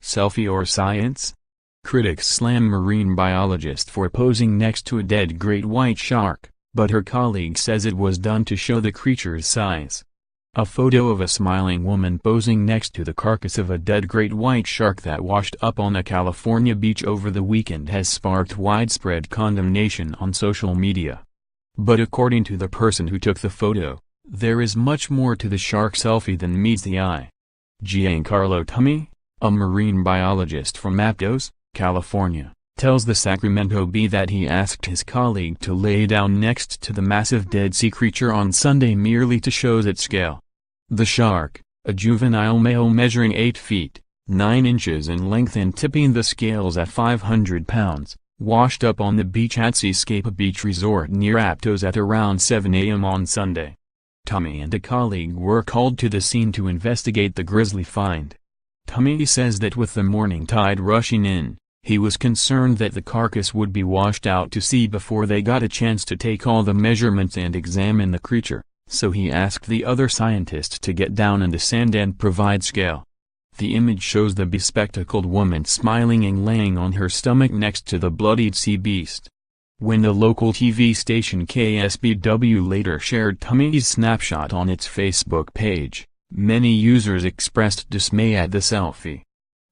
Selfie or science? Critics slam marine biologist for posing next to a dead great white shark, but her colleague says it was done to show the creature's size. A photo of a smiling woman posing next to the carcass of a dead great white shark that washed up on a California beach over the weekend has sparked widespread condemnation on social media. But according to the person who took the photo, there is much more to the shark selfie than meets the eye. Giancarlo Thomae, a marine biologist from Aptos, California, tells the Sacramento Bee that he asked his colleague to lay down next to the massive dead sea creature on Sunday merely to show its scale. The shark, a juvenile male measuring 8 feet, 9 inches in length and tipping the scales at 500 pounds, washed up on the beach at Seascape Beach Resort near Aptos at around 7 a.m. on Sunday. Thomae and a colleague were called to the scene to investigate the grisly find. Thomae says that with the morning tide rushing in, he was concerned that the carcass would be washed out to sea before they got a chance to take all the measurements and examine the creature, so he asked the other scientists to get down in the sand and provide scale. The image shows the bespectacled woman smiling and laying on her stomach next to the bloodied sea beast. When the local TV station KSBW later shared Thomae's snapshot on its Facebook page, many users expressed dismay at the selfie.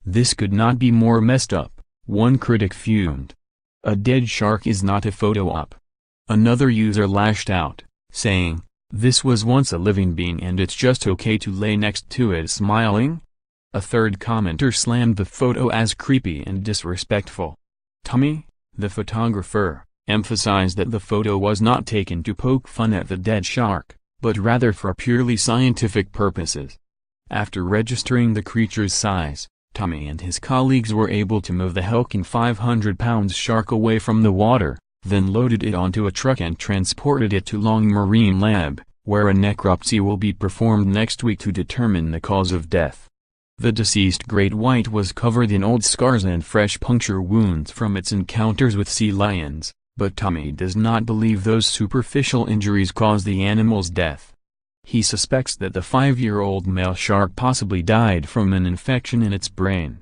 "This could not be more messed up," one critic fumed. "A dead shark is not a photo op." Another user lashed out, saying, "This was once a living being and it's just okay to lay next to it smiling?" A third commenter slammed the photo as creepy and disrespectful. Thomae, the photographer, emphasized that the photo was not taken to poke fun at the dead shark, but rather for purely scientific purposes. After registering the creature's size, Thomae and his colleagues were able to move the hulking 500-pound shark away from the water, then loaded it onto a truck and transported it to Long Marine Lab, where a necropsy will be performed next week to determine the cause of death. The deceased great white was covered in old scars and fresh puncture wounds from its encounters with sea lions, but Thomae does not believe those superficial injuries caused the animal's death. He suspects that the 5-year-old male shark possibly died from an infection in its brain.